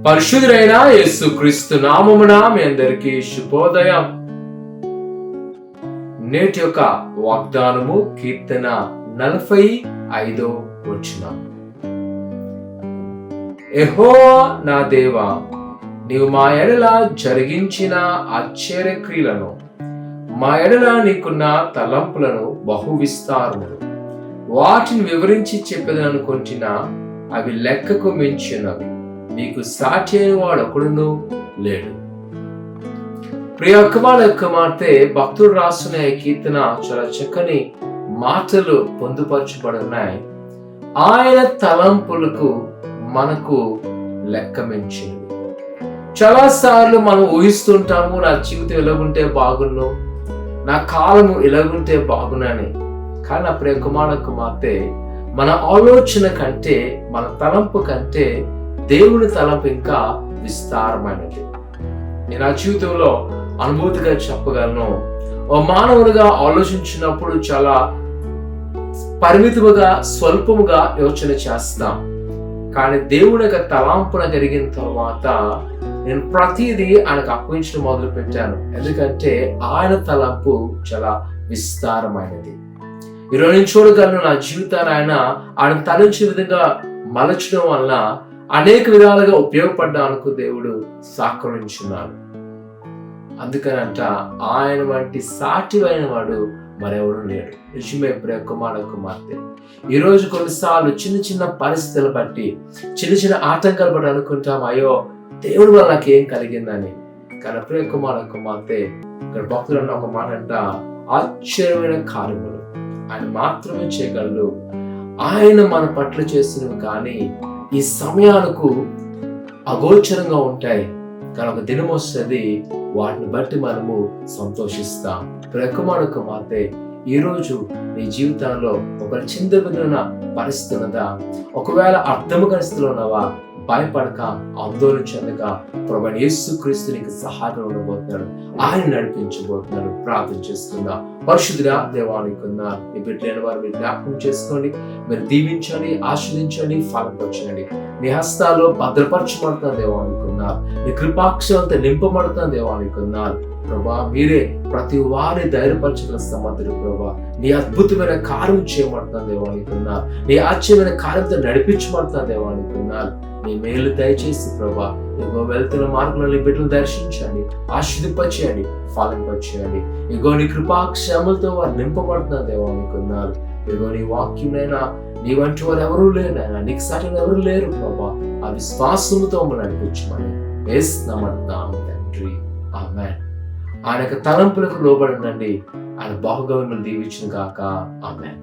పరిశుద్ధుడైన యేసుక్రీస్తు నామమున మీ అందరికీ శుభోదయం. నేటి యొక్క వాగ్దానము కీర్తన 45వ వచనం. యెహోవా నా దేవా, నీవు మా ఎడల జరిగించిన ఆశ్చర్యక్రియలను, మా ఎడల నీకున్న తలంపులను బహు విస్తారములు. వాటిని వివరించి చెప్పేదనుకుంటున్నా, అవి లెక్కకు మించినవి. నీకు సాటి అయిన వాడు ఒకడును లేడు. ప్రియ కుమార్తె భక్తుడు రాసిన ఈ కీర్తన చాలా చక్కని మాటలు పొందుపరచబడున్నాయి. ఆయన తలంపులకు మనకు లెక్క మించినవి. చాలా సార్లు మనం ఊహిస్తుంటాము, నా జీవితం ఎలాగుంటే బాగున్ను, నా కాలము ఎలాగుంటే బాగునని. కానీ నా ప్రియ కుమార్తె, మన ఆలోచన కంటే, మన తలంపు కంటే దేవుని తలంపు ఇంకా విస్తారమైనది. నేను నా జీవితంలో అనుభూతిగా చెప్పగలను. ఓ మానవుడిగా ఆలోచించినప్పుడు చాలా పరిమితముగా, స్వల్పముగా యోచన చేస్తాం. కానీ దేవుని యొక్క తలంపున జరిగిన తర్వాత నేను ప్రతిదీ ఆయనకు అప్పగించడం మొదలు పెట్టాను. ఎందుకంటే ఆయన తలంపు చాలా విస్తారమైనది. ఈరోజు నేను చూడగలను, నా జీవితాన్ని ఆయన తలంచిన విధంగా మలచడం వల్ల అనేక విధాలుగా ఉపయోగపడ్డానికి దేవుడు సహకరించున్నాడు. అందుకనంట ఆయన వంటి సాటివైన వాడు మరెవడు లేడు. నిజమే ప్రియ కుమార్తె, ఈరోజు కొన్నిసార్లు చిన్న చిన్న పరిస్థితులు బట్టి, చిన్న చిన్న ఆటంకాలు బట్టి అనుకుంటాం, అయ్యో దేవుడి వల్ల నాకు ఏం కలిగిందని. కానీ ప్రియ కుమార్తె, ఇక్కడ భక్తులు అన్న ఒక మాట అంట, ఆశ్చర్యమైన కార్యములు ఆయన మాత్రమే చేయగలరు. ఆయన మన పట్ల చేసినవి కానీ ఈ సమయాలకు అగోచరంగా ఉంటాయి. కానీ ఒక దినం వస్తుంది, వాటిని బట్టి మనము సంతోషిస్తాం. ప్రియ కుమార్తె, ఈరోజు నీ జీవితంలో ఒక చింతన పరిస్థితి ఉన్నదా? ఒకవేళ అర్థము పరిస్థితిలో ఉన్నావా? భయపడక, ఆందోళన చెందక, ప్రభువైన యేసుక్రీస్తు నీకు సహాయం ఉండబోతున్నాడు. ఆయన నడిపించబోతున్నాడు. ప్రార్థన చేసుకుందాం. పరిశుద్ధుడా దేవానికి ఉన్నారు నీ బిడ్డలైన వారు మీరు జ్ఞాపకం చేసుకోండి. మీరు దీవించండి, ఆస్వాదించండి, ఫలపరచండి. నీ హస్తాల్లో భద్రపరచబడుతున్న దేవానికి ఉన్నారు. నీ కృపాక్షరంతో నింపబడుతున్న దేవానికి ఉన్నారు. ప్రభా, మీరే ప్రతి వారిని ధైర్యపరచగల సమర్థుడు. ప్రభా, నీ అద్భుతమైన కార్యం చేయబడుతున్న దేవానికి ఉన్నారు. నీ ఆశ్చర్యమైన కార్యంతో నడిపించబడుతున్న దేవానికి ఉన్నారు. నీ మేలు దయచేసి ప్రభా, ఇగో వెళ్తున్న మార్గంలో బిడ్డలు దర్శించండి, ఆశీర్వదింపచేయండి, ఫలింపచేయండి. ఇగో నీ కృపాక్షేమలతో వారు నింపబడుతున్న దేవానికి ఉన్నారు. ఇగో నీ వాక్యమైనా నీ వంటి వారు ఎవరూ లేరు, నీకు సాటిన ఎవరు లేరు ప్రభా. ఆ విశ్వాసముతో నడిపించమని యేసునామమున తండ్రి, ఆమేన్. ఆయన యొక్క తలంపులకు లోబడి ఉండండి. ఆయన బాహుగా మిమ్మల్ని దీవించును గాక. ఆమేన్.